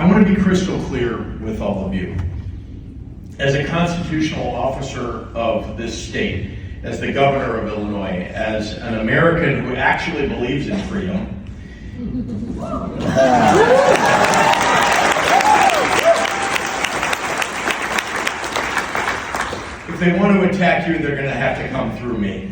want to be crystal clear with all of you. As a constitutional officer of this state, as the governor of Illinois, as an American who actually believes in freedom, if they want to attack you, they're going to have to come through me.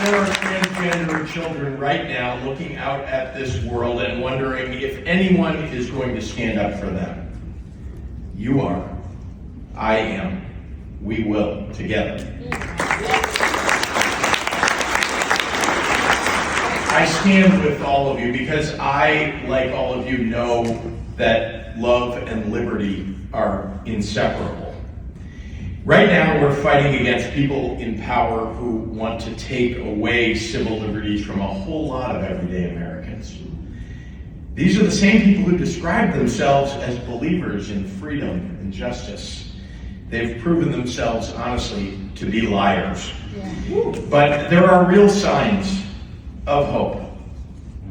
There are transgender children right now looking out at this world and wondering if anyone is going to stand up for them. You are. I am. We will, together. I stand with all of you because I, like all of you, know that love and liberty are inseparable. Right now, we're fighting against people in power who want to take away civil liberties from a whole lot of everyday Americans. These are the same people who describe themselves as believers in freedom and justice. They've proven themselves, honestly, to be liars. Yeah. But there are real signs of hope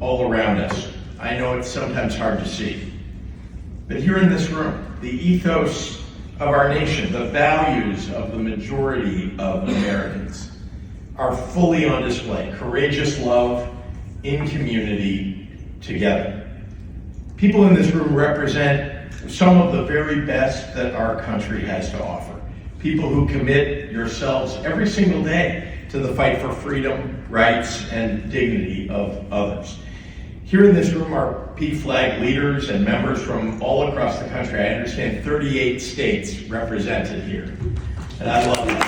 all around us. I know it's sometimes hard to see. But here in this room, the ethos of our nation, the values of the majority of Americans are fully on display. Courageous love in community together. People in this room represent some of the very best that our country has to offer. People who commit yourselves every single day to the fight for freedom, rights, and dignity of others. Here in this room are PFLAG leaders and members from all across the country. I understand 38 states represented here, and I love that.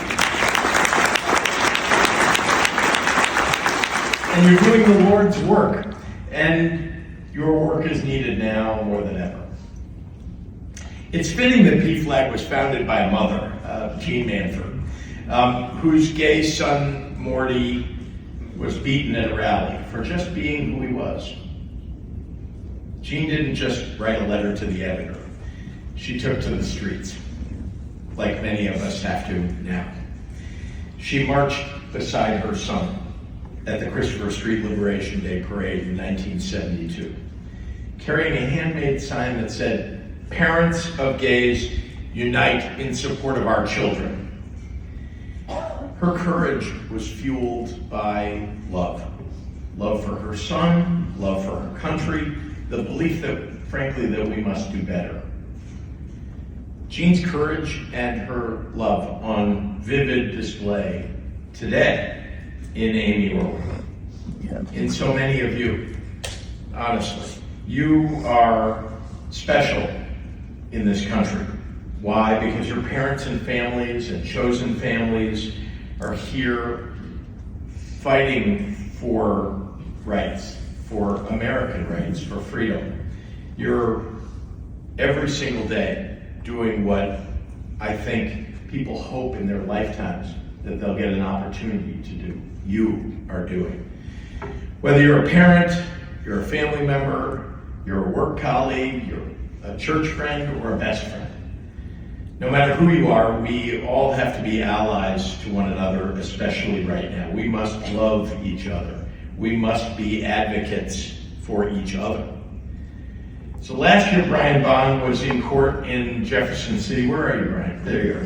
And you're doing the Lord's work, and your work is needed now more than ever. It's fitting that PFLAG was founded by a mother, Jean Manford, whose gay son, Morty, was beaten at a rally for just being who he was. Jean didn't just write a letter to the editor. She took to the streets, like many of us have to now. She marched beside her son at the Christopher Street Liberation Day Parade in 1972, carrying a handmade sign that said, "Parents of gays, unite in support of our children." Her courage was fueled by love. Love for her son, love for her country, the belief that, frankly, that we must do better. Jean's courage and her love on vivid display today in Amy Roll. In so many of you, honestly. You are special in this country. Why? Because your parents and families and chosen families are here fighting for rights, for American rights, for freedom. You're every single day doing what I think people hope in their lifetimes that they'll get an opportunity to do. You are doing. Whether you're a parent, you're a family member, you're a work colleague, you're a church friend, or a best friend. No matter who you are, we all have to be allies to one another, especially right now. We must love each other. We must be advocates for each other. So last year, Brian Bond was in court in Jefferson City. Where are you, Brian? There you are.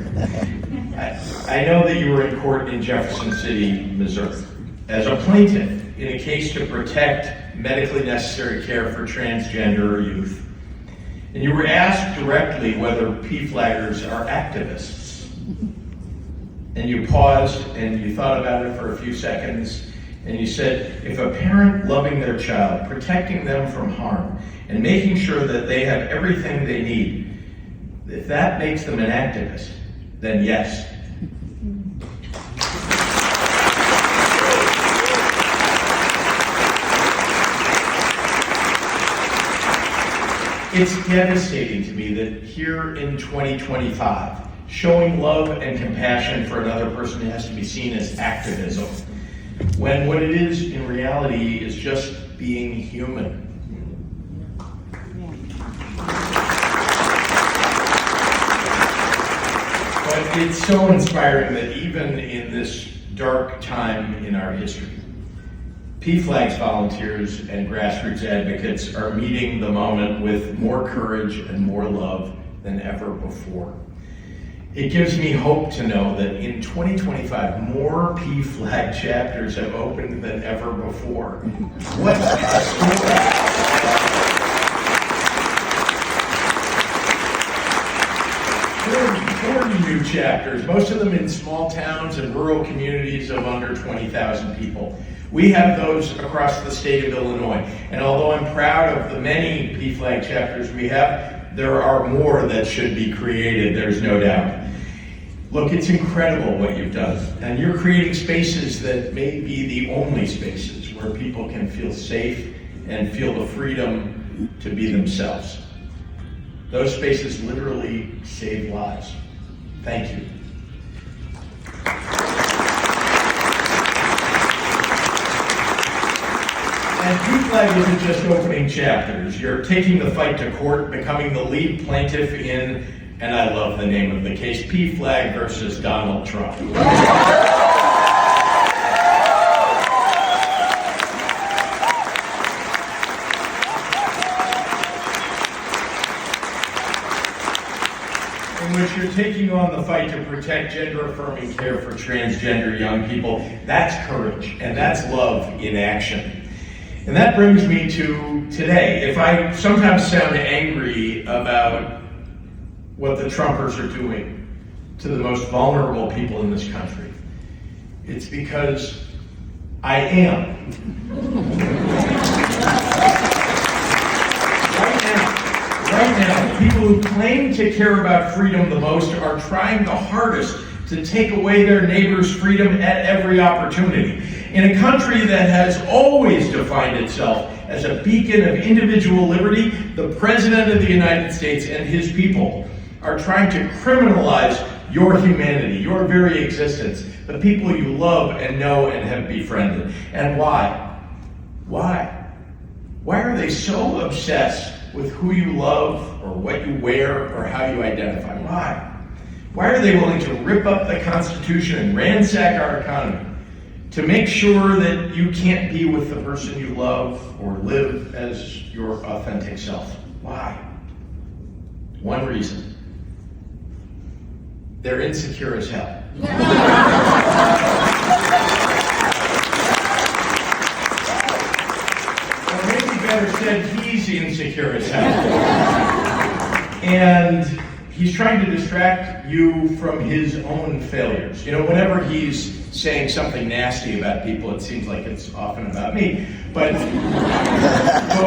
I know that you were in court in Jefferson City, Missouri, as a plaintiff in a case to protect medically necessary care for transgender youth. And you were asked directly whether PFLAGers are activists. And you paused and you thought about it for a few seconds. And you said, if a parent loving their child, protecting them from harm, and making sure that they have everything they need, if that makes them an activist, then yes. It's devastating to me that here in 2025, showing love and compassion for another person has to be seen as activism, when what it is in reality is just being human. But it's so inspiring that even in this dark time in our history. PFLAG's volunteers and grassroots advocates are meeting the moment with more courage and more love than ever before. It gives me hope to know that in 2025, more PFLAG chapters have opened than ever before. What a story! 40 new chapters, most of them in small towns and rural communities of under 20,000 people. We have those across the state of Illinois. And although I'm proud of the many PFLAG chapters we have, there are more that should be created, there's no doubt. Look, it's incredible what you've done. And you're creating spaces that may be the only spaces where people can feel safe and feel the freedom to be themselves. Those spaces literally save lives. Thank you. And PFLAG isn't just opening chapters. You're taking the fight to court, becoming the lead plaintiff in, and I love the name of the case, PFLAG versus Donald Trump. In which you're taking on the fight to protect gender-affirming care for transgender young people. That's courage, and that's love in action. And that brings me to today. If I sometimes sound angry about what the Trumpers are doing to the most vulnerable people in this country, it's because I am. Right now, people who claim to care about freedom the most are trying the hardest to take away their neighbor's freedom at every opportunity. In a country that has always defined itself as a beacon of individual liberty, the President of the United States and his people are trying to criminalize your humanity, your very existence, the people you love and know and have befriended. And why? Why? Why are they so obsessed with who you love or what you wear or how you identify? Why? Why are they willing to rip up the Constitution and ransack our economy to make sure that you can't be with the person you love or live as your authentic self? Why? One reason. They're insecure as hell. Or maybe better said, he's insecure as hell. And he's trying to distract you from his own failures. You know, whenever he's saying something nasty about people, it seems like it's often about me. But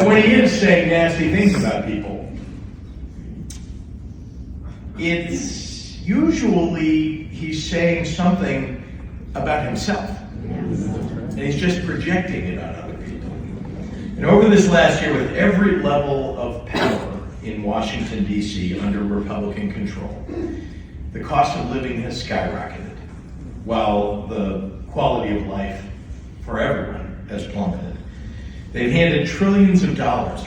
when he is saying nasty things about people, it's usually he's saying something about himself. And he's just projecting it on other people. And over this last year, with every level of power in Washington, D.C. under Republican control, the cost of living has skyrocketed, while the quality of life for everyone has plummeted. They've handed trillions of dollars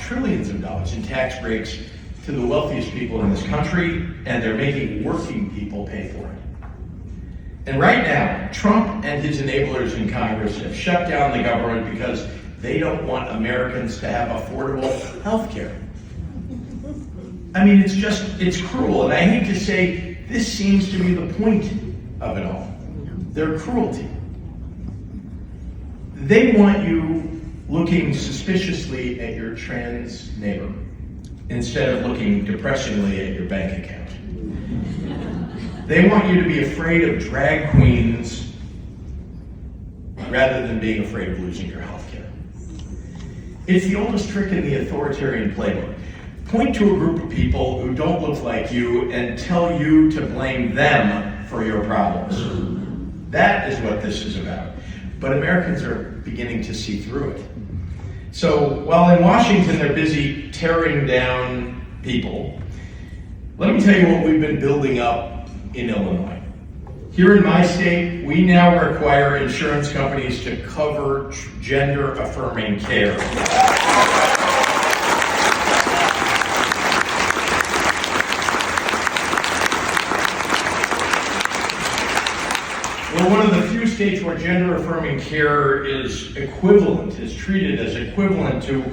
in tax breaks to the wealthiest people in this country, and they're making working people pay for it. And right now, Trump and his enablers in Congress have shut down the government because they don't want Americans to have affordable health care. I mean, it's cruel, and I hate to say this seems to be the point of it all. Their cruelty. They want you looking suspiciously at your trans neighbor instead of looking depressingly at your bank account. They want you to be afraid of drag queens rather than being afraid of losing your health care. It's the oldest trick in the authoritarian playbook. Point to a group of people who don't look like you and tell you to blame them for your problems. That is what this is about. But Americans are beginning to see through it. So while in Washington they're busy tearing down people, let me tell you what we've been building up in Illinois. Here in my state, we now require insurance companies to cover gender-affirming care. We're one of the few states states where gender-affirming care is treated as equivalent to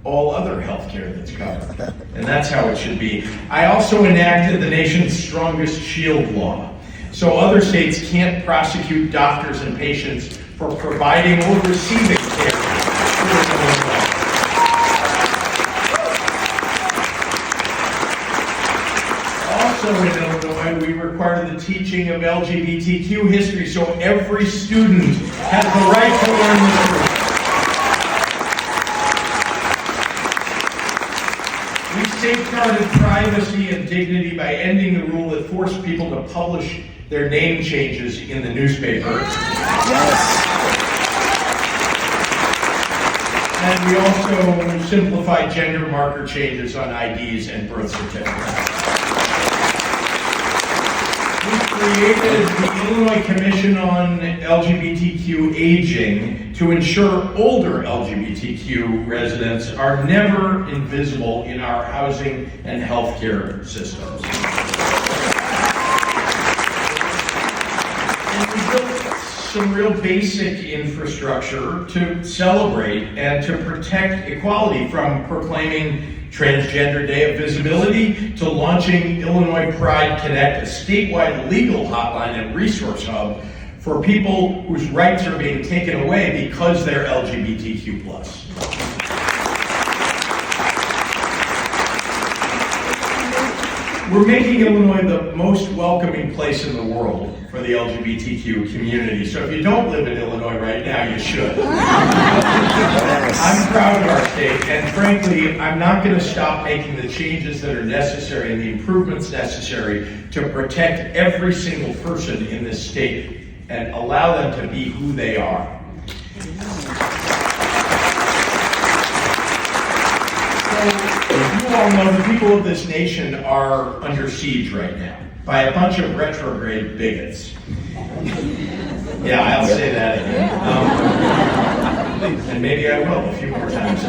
all other health care that's covered. And that's how it should be. I also enacted the nation's strongest shield law. So other states can't prosecute doctors and patients for providing or receiving care. Also in Illinois, we require the teaching of LGBTQ history, so every student has the right to learn the truth. We safeguarded privacy and dignity by ending the rule that forced people to publish their name changes in the newspaper. Yes. And we also simplified gender marker changes on IDs and birth certificates. We created the Illinois Commission on LGBTQ Aging to ensure older LGBTQ residents are never invisible in our housing and healthcare systems. And we built some real basic infrastructure to celebrate and to protect equality, from proclaiming Transgender Day of Visibility to launching Illinois Pride Connect, a statewide legal hotline and resource hub for people whose rights are being taken away because they're LGBTQ+. We're making Illinois the most welcoming place in the world for the LGBTQ community. So if you don't live in Illinois right now, you should. I'm proud of our state, and frankly, I'm not going to stop making the changes that are necessary and the improvements necessary to protect every single person in this state and allow them to be who they are. You all know the people of this nation are under siege right now by a bunch of retrograde bigots. Yeah, I'll say that again. And maybe I will a few more times.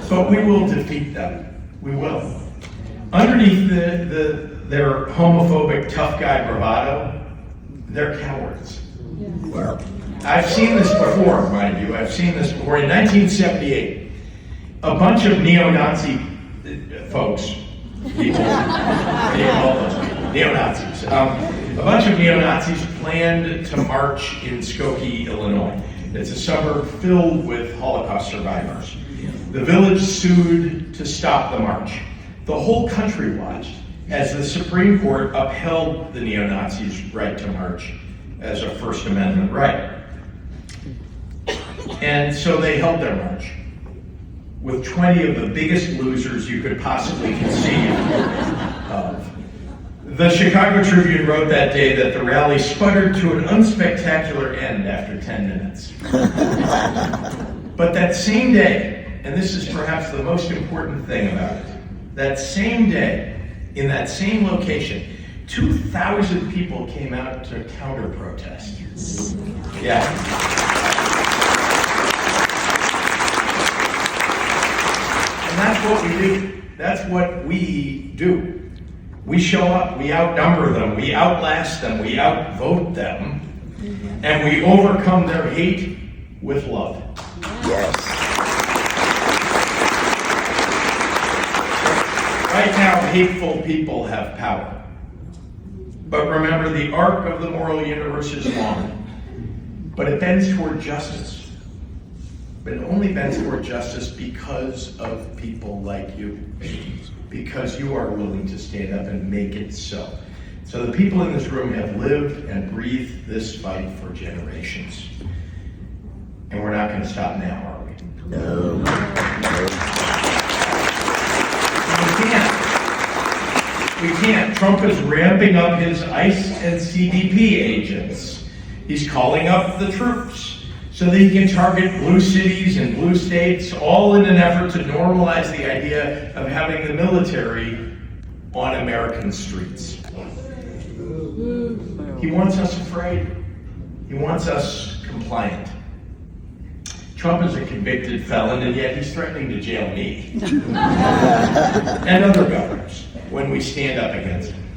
But we will defeat them. We will. Underneath their homophobic tough guy bravado, they're cowards. Wow. I've seen this before, mind you. I've seen this before. In 1978, a bunch of neo-Nazi folks, people, all those people, neo-Nazis. A bunch of neo-Nazis planned to march in Skokie, Illinois. It's a suburb filled with Holocaust survivors. The village sued to stop the march. The whole country watched as the Supreme Court upheld the neo-Nazis' right to march as a First Amendment right. And so they held their march with 20 of the biggest losers you could possibly conceive of. The Chicago Tribune wrote that day that the rally sputtered to an unspectacular end after 10 minutes. But that same day, and this is perhaps the most important thing about it, that same day, in that same location, 2,000 people came out to counter-protest. Yeah. And that's what we do. That's what we do. We show up, we outnumber them, we outlast them, we outvote them, and we overcome their hate with love. Yes. Right now, hateful people have power. But remember, the arc of the moral universe is long, but it bends toward justice. But it only bends toward justice because of people like you. Because you are willing to stand up and make it so. So the people in this room have lived and breathed this fight for generations. And we're not going to stop now, are we? No. We can't. Trump is ramping up his ICE and CBP agents. He's calling up the troops so that he can target blue cities and blue states, all in an effort to normalize the idea of having the military on American streets. He wants us afraid. He wants us compliant. Trump is a convicted felon, and yet he's threatening to jail me and other governors when we stand up against him.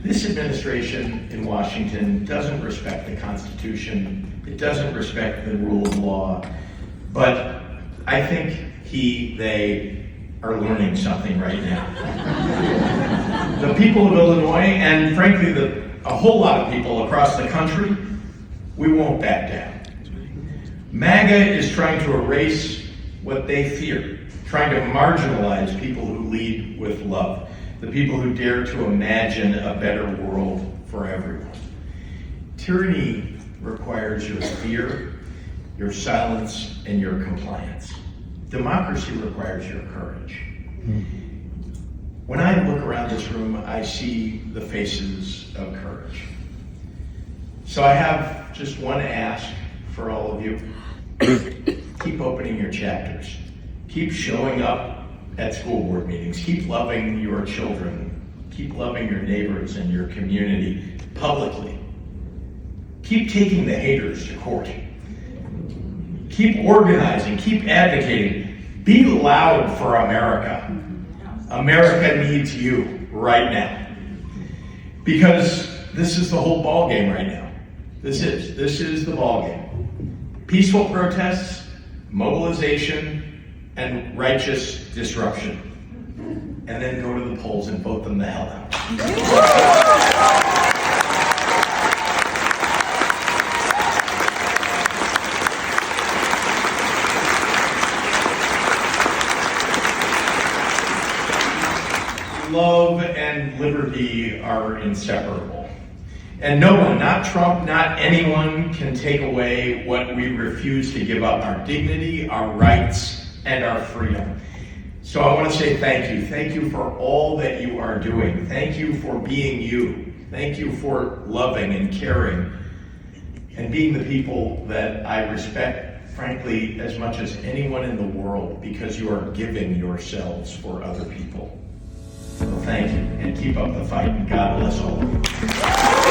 This administration in Washington doesn't respect the Constitution. It doesn't respect the rule of law. But I think they are learning something right now. The people of Illinois, and frankly, a whole lot of people across the country, we won't back down. MAGA is trying to erase what they fear, trying to marginalize people who lead with love, the people who dare to imagine a better world for everyone. Tyranny requires your fear, your silence, and your compliance. Democracy requires your courage. When I look around this room, I see the faces of courage. So I have just one ask for all of you. Keep opening your chapters. Keep showing up at school board meetings. Keep loving your children. Keep loving your neighbors and your community publicly. Keep taking the haters to court. Keep organizing. Keep advocating. Be loud for America. America needs you right now. Because this is the whole ball game right now. This is the ball game. Peaceful protests, mobilization, and righteous disruption. And then go to the polls and vote them the hell out. Love and liberty are inseparable. And no one, not Trump, not anyone, can take away what we refuse to give up: our dignity, our rights, and our freedom. So I want to say thank you. Thank you for all that you are doing. Thank you for being you. Thank you for loving and caring and being the people that I respect, frankly, as much as anyone in the world, because you are giving yourselves for other people. So thank you, and keep up the fight, and God bless all of you.